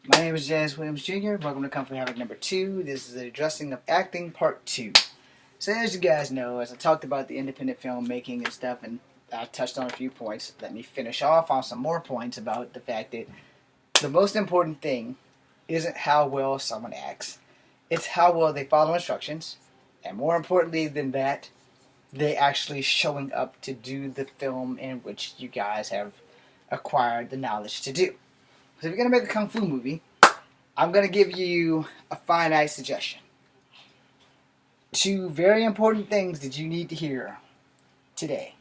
My name is James Williams Jr. Welcome to Comfort Havoc number 2. This is the Addressing of Acting Part 2. So as you guys know, as I talked about the independent filmmaking and stuff, and I touched on a few points, let me finish off on some more points about the fact that the most important thing isn't how well someone acts. It's how well they follow instructions, and more importantly than that, they actually showing up to do the film in which you guys have acquired the knowledge to do. So if you're going to make a kung fu movie, I'm going to give you a finite suggestion. 2 very important things that you need to hear today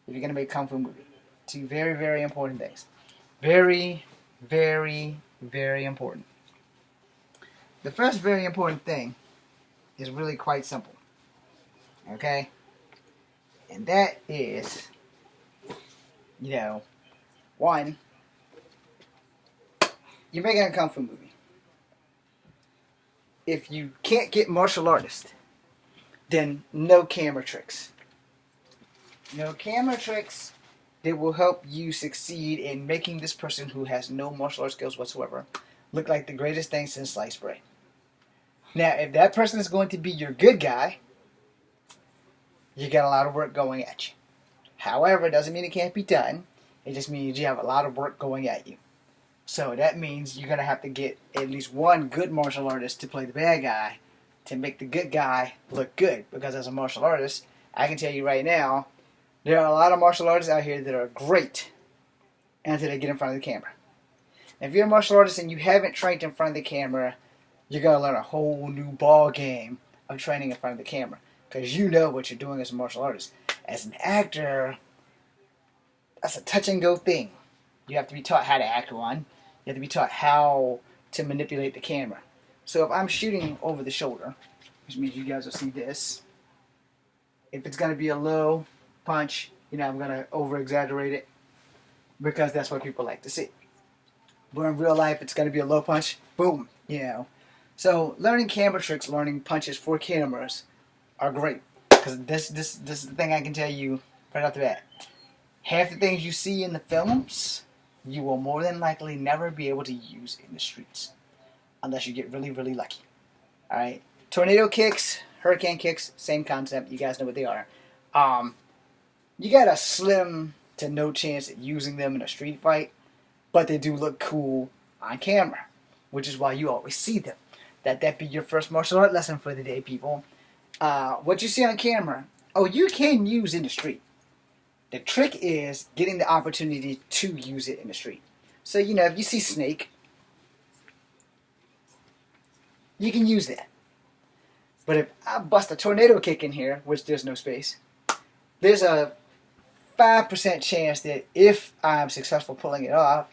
if you're going to make a kung fu movie. 2 very, very important things. Very, very, very important. The first very important thing is really quite simple. Okay? And that is, one, you're making a kung fu movie. If you can't get martial artists, then no camera tricks. No camera tricks that will help you succeed in making this person who has no martial arts skills whatsoever look like the greatest thing since sliced bread. Now, if that person is going to be your good guy, you got a lot of work going at you. However, it doesn't mean it can't be done. It just means you have a lot of work going at you. So that means you're going to have to get at least one good martial artist to play the bad guy to make the good guy look good. Because as a martial artist, I can tell you right now, there are a lot of martial artists out here that are great until they get in front of the camera. If you're a martial artist and you haven't trained in front of the camera, you're going to learn a whole new ball game of training in front of the camera. Because you know what you're doing as a martial artist. As an actor, that's a touch and go thing. You have to be taught how to act one. You have to be taught how to manipulate the camera. So if I'm shooting over the shoulder, which means you guys will see this, if it's going to be a low punch, I'm going to over-exaggerate it because that's what people like to see. But in real life, it's going to be a low punch, boom, So learning camera tricks, learning punches for cameras are great. Because this is the thing I can tell you right off the bat. Half the things you see in the films, you will more than likely never be able to use in the streets. Unless you get really, really lucky. Alright? Tornado kicks, hurricane kicks, same concept. You guys know what they are. You got a slim to no chance at using them in a street fight. But they do look cool on camera. Which is why you always see them. That be your first martial art lesson for the day, people. What you see on camera, you can use in the street. The trick is getting the opportunity to use it in the street. So, if you see Snake, you can use that. But if I bust a tornado kick in here, which there's no space, there's a 5% chance that if I'm successful pulling it off,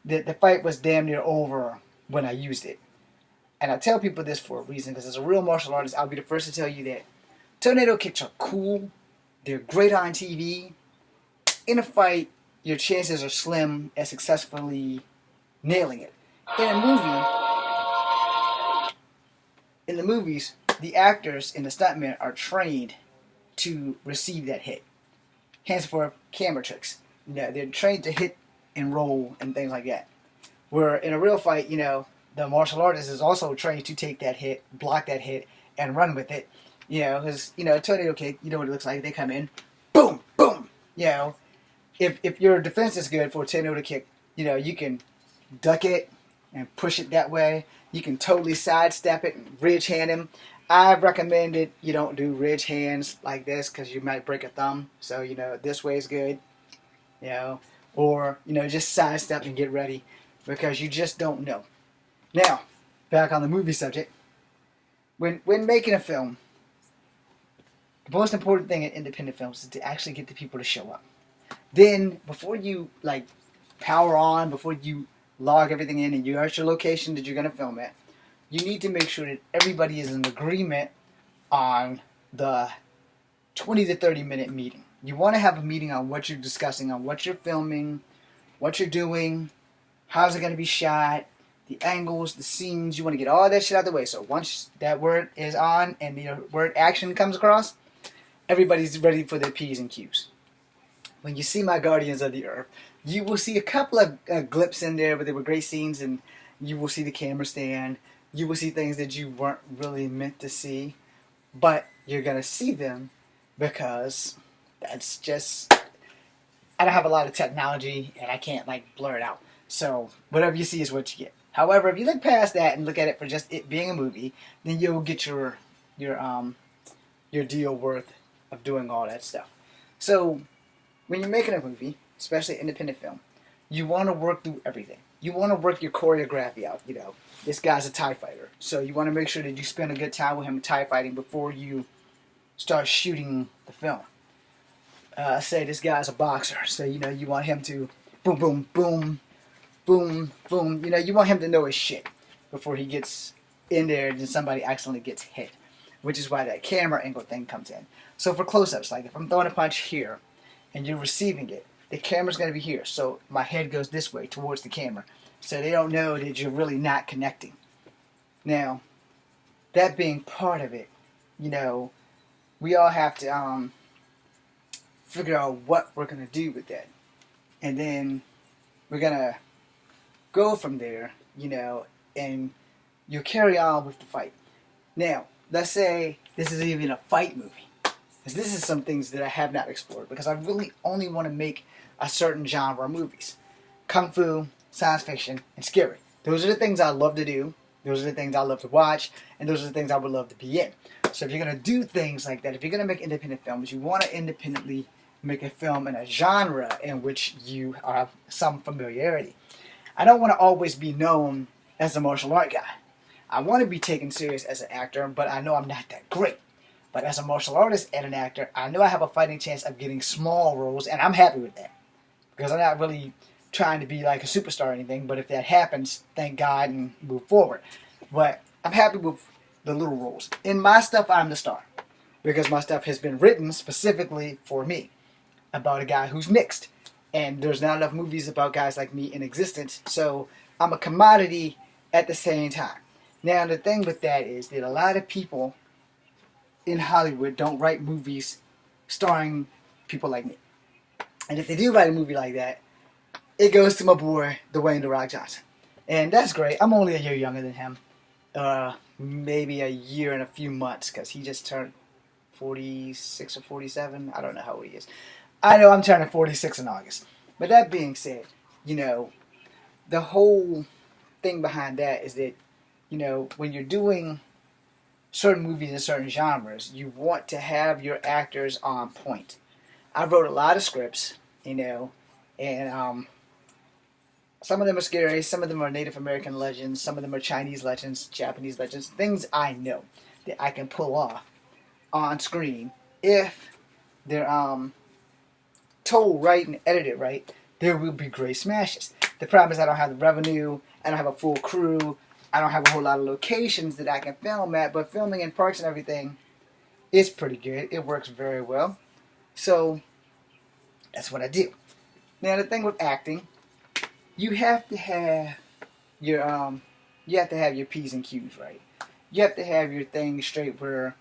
that the fight was damn near over when I used it. And I tell people this for a reason, because as a real martial artist, I'll be the first to tell you that tornado kicks are cool, they're great on TV. In a fight, your chances are slim at successfully nailing it. In the movies, the actors and the stuntmen are trained to receive that hit. Hence for camera tricks. They're trained to hit and roll and things like that. Where in a real fight, the martial artist is also trained to take that hit, block that hit, and run with it. Because, a tornado kick, you know what it looks like. They come in, boom, boom, If your defense is good for a tornado kick, you can duck it and push it that way. You can totally sidestep it and ridge hand him. I've recommended you don't do ridge hands like this because you might break a thumb. So, this way is good. Or, just sidestep and get ready because you just don't know. Now, back on the movie subject. When making a film, the most important thing in independent films is to actually get the people to show up. Then, before you, power on, before you log everything in and you're at your location that you're going to film at, you need to make sure that everybody is in agreement on the 20 to 30 minute meeting. You want to have a meeting on what you're discussing, on what you're filming, what you're doing, how's it going to be shot, the angles, the scenes. You want to get all that shit out of the way. So once that word is on and the word action comes across, everybody's ready for their P's and Q's. When you see my Guardians of the Earth, you will see a couple of glips in there, but they were great scenes, and You will see the camera stand. You will see things that you weren't really meant to see. But you're going to see them because that's just... I don't have a lot of technology and I can't like blur it out. So whatever you see is what you get. However, if you look past that and look at it for just it being a movie, then you'll get your deal worth of doing all that stuff. So when you're making a movie, especially independent film, you want to work through everything. You want to work your choreography out. You know, this guy's a TIE fighter, so you want to make sure that you spend a good time with him TIE fighting before you start shooting the film. Say this guy's a boxer, so you know you want him to boom, boom, boom, boom, boom. You know, you want him to know his shit before he gets in there and somebody accidentally gets hit, which is why that camera angle thing comes in. So for close-ups, like if I'm throwing a punch here and you're receiving it, the camera's going to be here, so my head goes this way towards the camera, so they don't know that you're really not connecting. Now, that being part of it, you know, we all have to figure out what we're going to do with that. And then we're going to go from there, you know, and you'll carry on with the fight. Now, let's say this is even a fight movie. Because this is some things that I have not explored, because I really only want to make a certain genre of movies. Kung Fu, science fiction, and scary. Those are the things I love to do. Those are the things I love to watch. And those are the things I would love to be in. So if you're going to do things like that, if you're going to make independent films, you want to independently make a film in a genre in which you have some familiarity. I don't want to always be known as a martial art guy. I want to be taken serious as an actor, but I know I'm not that great. But as a martial artist and an actor, I know I have a fighting chance of getting small roles, and I'm happy with that. Because I'm not really trying to be like a superstar or anything, but if that happens, thank God and move forward. But I'm happy with the little roles. In my stuff, I'm the star. Because my stuff has been written specifically for me. About a guy who's mixed. And there's not enough movies about guys like me in existence, so I'm a commodity at the same time. Now, the thing with that is that a lot of people in Hollywood don't write movies starring people like me. And if they do write a movie like that, it goes to my boy, Dwayne "The Rock" Johnson. And that's great. I'm only a year younger than him. Maybe a year and a few months, because he just turned 46 or 47. I don't know how old he is. I know I'm turning 46 in August. But that being said, you know, the whole thing behind that is that, you know, when you're doing certain movies in certain genres, you want to have your actors on point. I wrote a lot of scripts, you know, and some of them are scary, some of them are Native American legends, some of them are Chinese legends, Japanese legends, things I know that I can pull off on screen if they're told right and edited right. There will be great smashes. The problem is I don't have the revenue, I don't have a full crew, I don't have a whole lot of locations that I can film at, but filming in parks and everything is pretty good. It works very well. So that's what I do. Now the thing with acting, you have to have your P's and Q's right. You have to have your things straight where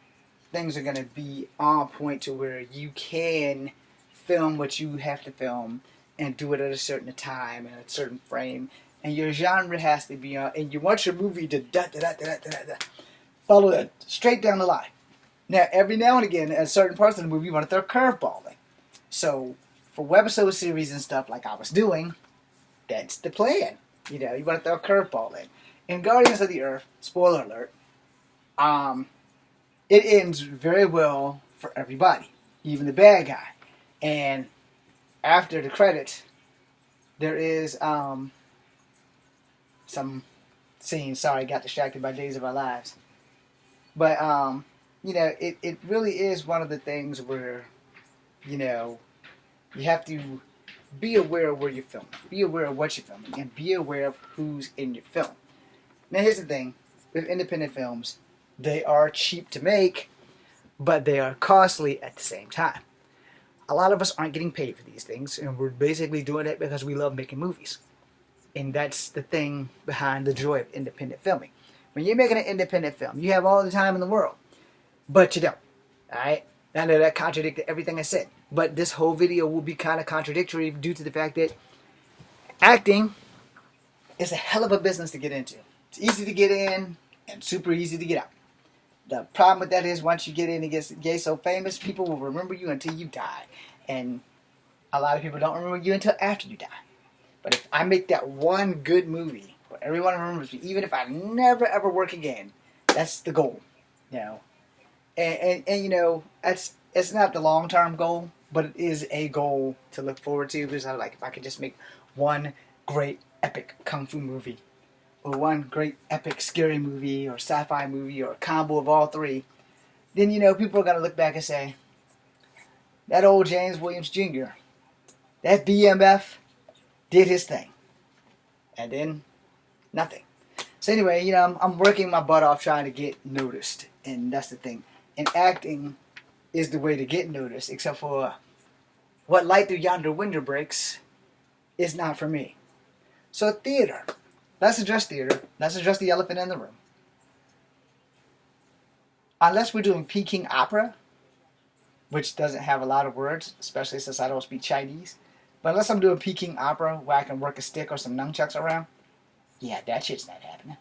things are gonna be on point to where you can film what you have to film and do it at a certain time and a certain frame. And your genre has to be on, and you want your movie to follow that straight down the line. Now, every now and again, at certain parts of the movie, you want to throw a curveball in. So, for webisode series and stuff like I was doing, that's the plan. You know, you want to throw a curveball in. In Guardians of the Earth, spoiler alert, it ends very well for everybody, even the bad guy. And after the credits, there is some scenes. Sorry, got distracted by Days of Our Lives. But, you know, it really is one of the things where, you know, you have to be aware of where you're filming. Be aware of what you're filming. And be aware of who's in your film. Now, here's the thing. With independent films, they are cheap to make, but they are costly at the same time. A lot of us aren't getting paid for these things, and we're basically doing it because we love making movies. And that's the thing behind the joy of independent filming. When you're making an independent film, you have all the time in the world, but you don't. Alright? I know that contradicted everything I said, but this whole video will be kind of contradictory due to the fact that acting it's a hell of a business to get into. It's easy to get in and super easy to get out. The problem with that is once you get in and get so famous, people will remember you until you die. And a lot of people don't remember you until after you die. But if I make that one good movie where everyone remembers me, even if I never ever work again, that's the goal. You know, and you know, it's not the long term goal, but it is a goal to look forward to. Because I like if I could just make one great epic kung fu movie, or one great epic scary movie, or sci-fi movie, or a combo of all three, then you know people are gonna look back and say, that old James Williams Jr., that BMF did his thing, and then nothing. So anyway, you know, I'm working my butt off trying to get noticed, and that's the thing. And acting is the way to get noticed, except for what light through yonder window breaks is not for me. So theater. Let's address theater. Let's address the elephant in the room. Unless we're doing Peking opera, which doesn't have a lot of words, especially since I don't speak Chinese. But unless I'm doing Peking opera where I can work a stick or some nunchucks around, yeah, that shit's not happening.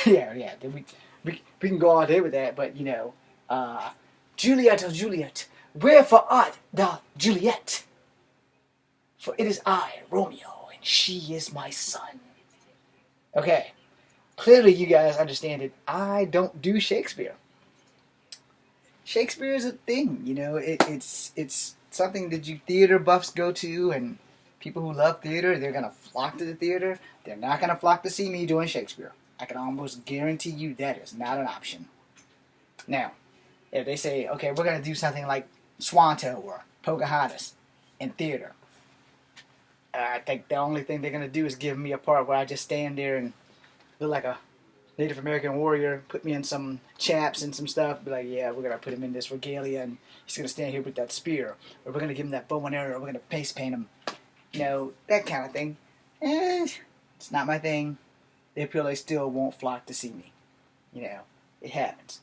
yeah. We can go all day with that, but you know, Juliet, oh Juliet, wherefore art thou Juliet? For it is I, Romeo, and she is my son. Okay, clearly you guys understand it. I don't do Shakespeare. Shakespeare is a thing, you know. It's something that you theater buffs go to, and people who love theater, they're gonna flock to the theater. They're not gonna flock to see me doing Shakespeare. I can almost guarantee you that is not an option. Now, if they say, okay, we're gonna do something like Swanto or Pocahontas in theater, I think the only thing they're gonna do is give me a part where I just stand there and look like a Native American warrior, put me in some chaps and some stuff, be like, yeah, we're going to put him in this regalia, and he's going to stand here with that spear, or we're going to give him that bow and arrow, or we're going to face paint him. You know, that kind of thing. It's not my thing. They probably still won't flock to see me. You know, it happens.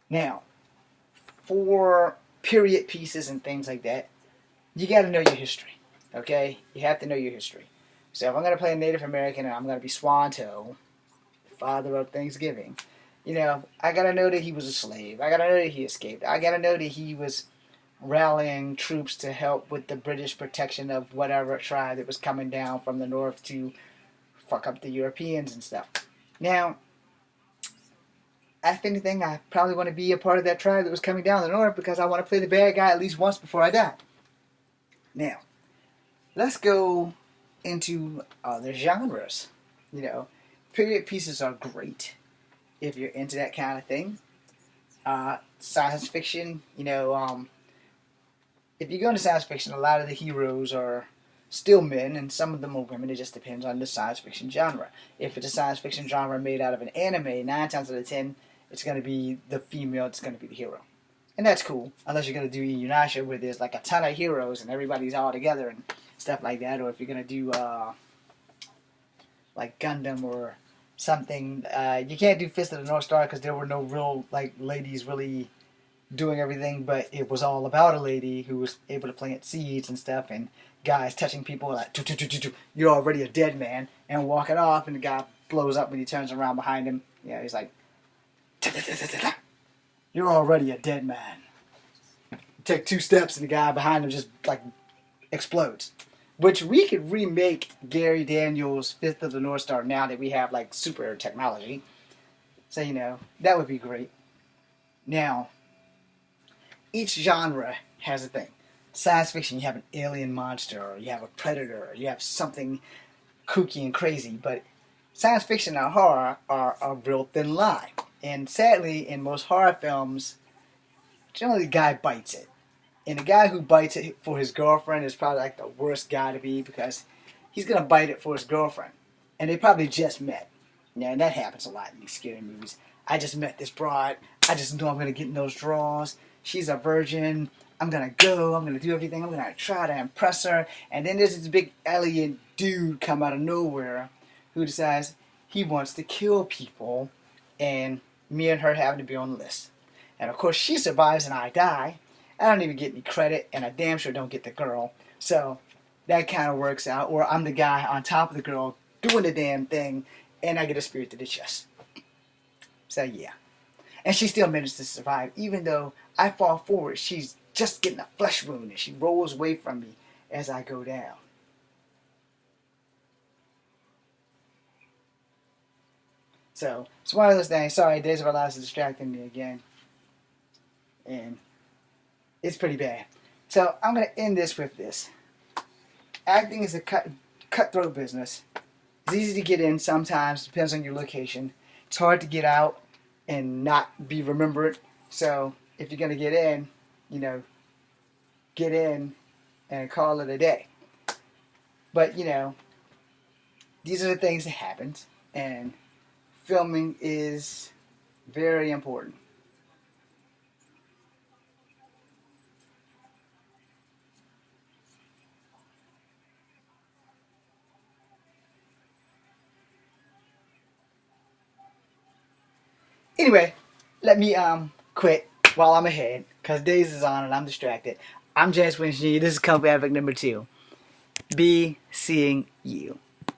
Now, for period pieces and things like that, you got to know your history, okay? You have to know your history. So if I'm going to play a Native American and I'm going to be Swanto, father of Thanksgiving, you know, I gotta know that he was a slave. I gotta know that he escaped. I gotta know that he was rallying troops to help with the British protection of whatever tribe that was coming down from the north to fuck up the Europeans and stuff. Now, if anything, I probably want to be a part of that tribe that was coming down the north because I want to play the bad guy at least once before I die. Now, let's go into other genres, you know. Period pieces are great if you're into that kind of thing. Science fiction, you know, if you go into science fiction, a lot of the heroes are still men, and some of them are women. It just depends on the science fiction genre. If it's a science fiction genre made out of an anime, 9 times out of 10, it's going to be the female, it's going to be the hero. And that's cool, unless you're going to do Inuyasha where there's like a ton of heroes and everybody's all together and stuff like that, or if you're going to do like Gundam or something. You can't do Fist of the North Star because there were no real like ladies really doing everything, but it was all about a lady who was able to plant seeds and stuff, and guys touching people like, you're already a dead man, and walking off, and the guy blows up when he turns around behind him. Yeah, he's like, you're already a dead man. You take 2 steps, and the guy behind him just like explodes. Which we could remake Gary Daniels' Fist of the North Star now that we have like super technology. So, you know, that would be great. Now, each genre has a thing. Science fiction, you have an alien monster, or you have a predator, or you have something kooky and crazy. But science fiction and horror are a real thin line. And sadly, in most horror films, generally the guy bites it. And the guy who bites it for his girlfriend is probably like the worst guy to be because he's going to bite it for his girlfriend. And they probably just met. Yeah, and that happens a lot in these scary movies. I just met this broad. I just know I'm going to get in those drawers. She's a virgin. I'm going to go. I'm going to do everything. I'm going to try to impress her. And then there's this big alien dude come out of nowhere who decides he wants to kill people. And me and her happen to be on the list. And of course she survives and I die. I don't even get any credit, and I damn sure don't get the girl. So that kind of works out. Or I'm the guy on top of the girl doing the damn thing, and I get a spear to the chest. So yeah. And she still manages to survive, even though I fall forward. She's just getting a flesh wound, and she rolls away from me as I go down. So it's one of those things. Sorry, Days of Our Lives is distracting me again, and it's pretty bad. So I'm gonna end this with this. Acting is a cutthroat business. It's easy to get in sometimes, depends on your location. It's hard to get out and not be remembered. So if you're going to get in, you know, get in and call it a day. But, you know, these are the things that happen. And filming is very important. Anyway, let me quit while I'm ahead, because Days is on and I'm distracted. I'm James Winston. This is Company Advocate number 2. Be seeing you.